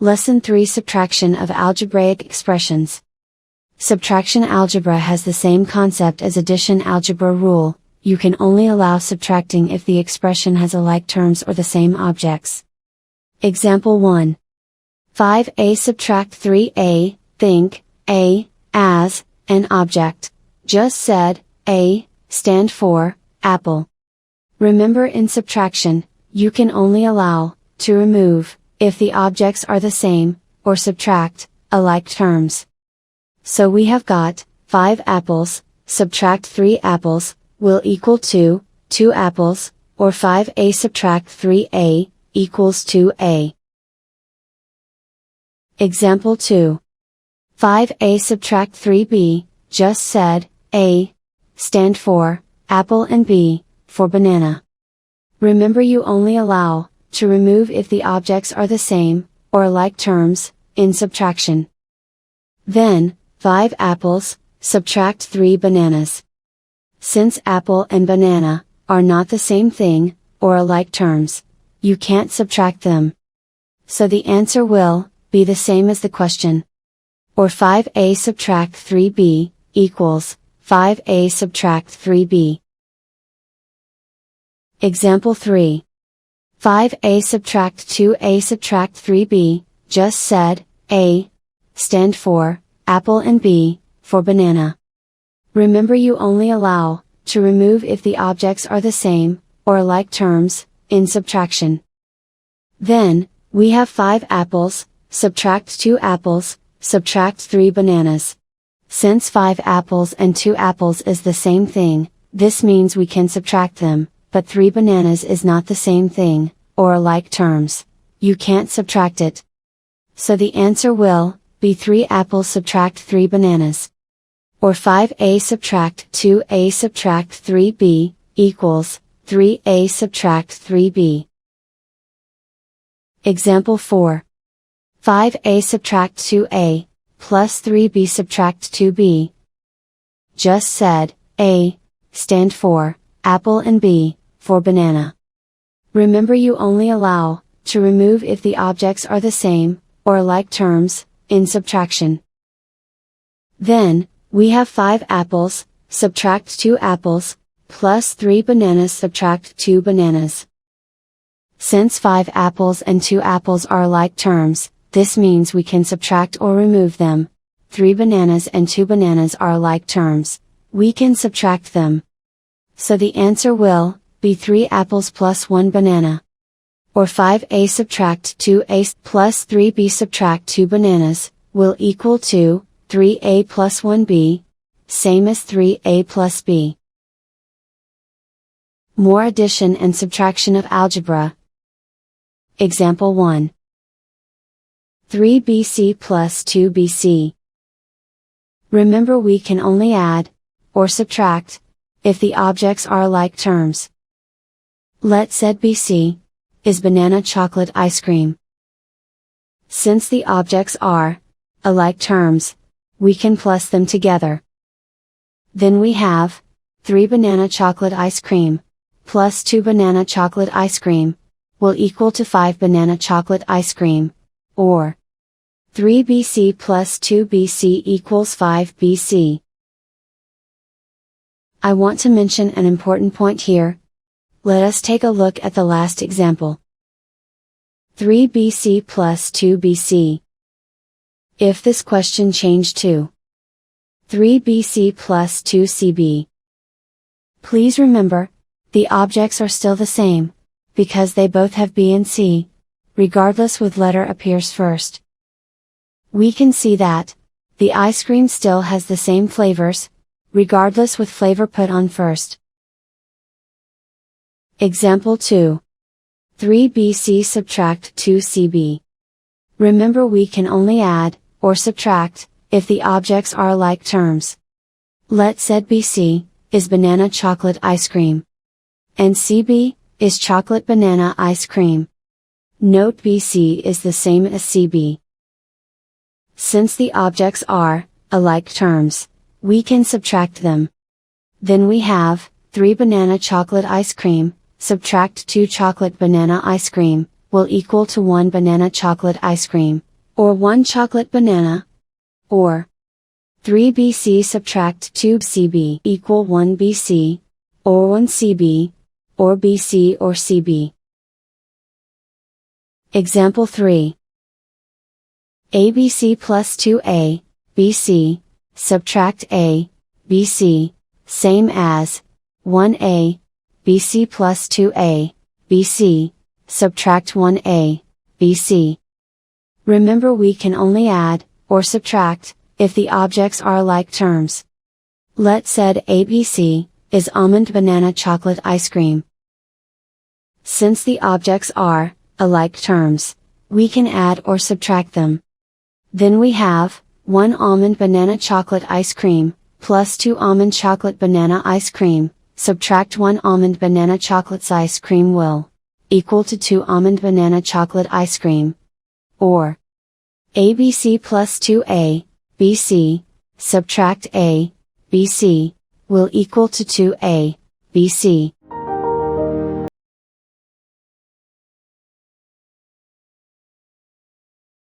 Lesson 3: Subtraction of algebraic expressions. Subtraction algebra has the same concept as addition algebra rule. You can only allow subtracting if the expression has alike terms or the same objects. Example 1. 5a subtract 3a, think a as an object. Just said, a stand for apple. Remember, in subtraction, you can only allow to remove if the objects are the same, or subtract alike terms. So we have got 5 apples, subtract 3 apples, will equal to 2 apples, or 5a subtract 3a, equals 2a. Example 2. 5a subtract 3b, just said, a stand for apple and b for banana. Remember, you only allow to remove if the objects are the same, or alike terms, in subtraction. Then, 5 apples, subtract 3 bananas. Since apple and banana are not the same thing, or alike terms, you can't subtract them. So the answer will be the same as the question. Or 5a subtract 3b, equals 5a subtract 3b. Example 3. 5a subtract 2a subtract 3b, just said, a stand for apple and b for banana. Remember, you only allow to remove if the objects are the same, or alike terms, in subtraction. Then, we have 5 apples, subtract 2 apples, subtract 3 bananas. Since 5 apples and 2 apples is the same thing, this means we can subtract them, but 3 bananas is not the same thing, or alike terms. You can't subtract it. So the answer will be 3 apples subtract 3 bananas. Or 5a subtract 2a subtract 3b, equals 3a subtract 3b. Example 4. 5a subtract 2a, plus 3b subtract 2b. Just said, a stand for apple and b for banana. Remember, you only allow to remove if the objects are the same, or alike terms, in subtraction. Then, we have 5 apples, subtract 2 apples, plus 3 bananas subtract 2 bananas. Since 5 apples and 2 apples are alike terms, this means we can subtract or remove them. 3 bananas and 2 bananas are alike terms, we can subtract them. So the answer will be 3 apples plus 1 banana. Or 5a subtract 2a plus 3b subtract 2 bananas, will equal to 3a plus 1b, same as 3a plus b. More addition and subtraction of algebra. Example 1. 3bc plus 2bc. Remember, we can only add, or subtract, if the objects are alike terms. Let's say BC is banana chocolate ice cream. Since the objects are alike terms, we can plus them together. Then we have 3 banana chocolate ice cream plus 2 banana chocolate ice cream will equal to 5 banana chocolate ice cream, or 3bc plus 2bc equals 5bc. I want to mention an important point here. Let us take a look at the last example. 3bc plus 2bc. If this question changed to 3bc plus 2cb. Please remember, the objects are still the same, because they both have b and c, regardless which letter appears first. We can see that the ice cream still has the same flavors, regardless which flavor put on first. Example 2. 3bc subtract 2cb. Remember, we can only add, or subtract, if the objects are alike terms. Let's say BC is banana chocolate ice cream, and CB is chocolate banana ice cream. Note BC is the same as CB. Since the objects are alike terms, we can subtract them. Then we have 3 banana chocolate ice cream, subtract 2 chocolate banana ice cream, will equal to 1 banana chocolate ice cream, or 1 chocolate banana, or 3 BC subtract 2 CB equal 1 BC, or 1 CB, or BC or CB. Example 3. ABC plus 2A, BC, subtract A, BC, same as 1A, BC plus 2A, BC, subtract 1A, BC. Remember we can only add, or subtract, if the objects are like terms. Let's said ABC, is almond banana chocolate ice cream. Since the objects are, alike terms, we can add or subtract them. Then we have, 1 almond banana chocolate ice cream, plus 2 almond chocolate banana ice cream, subtract 1 almond banana chocolate ice cream will equal to 2 almond banana chocolate ice cream. Or ABC plus 2A, BC, subtract A, BC, will equal to 2A, BC.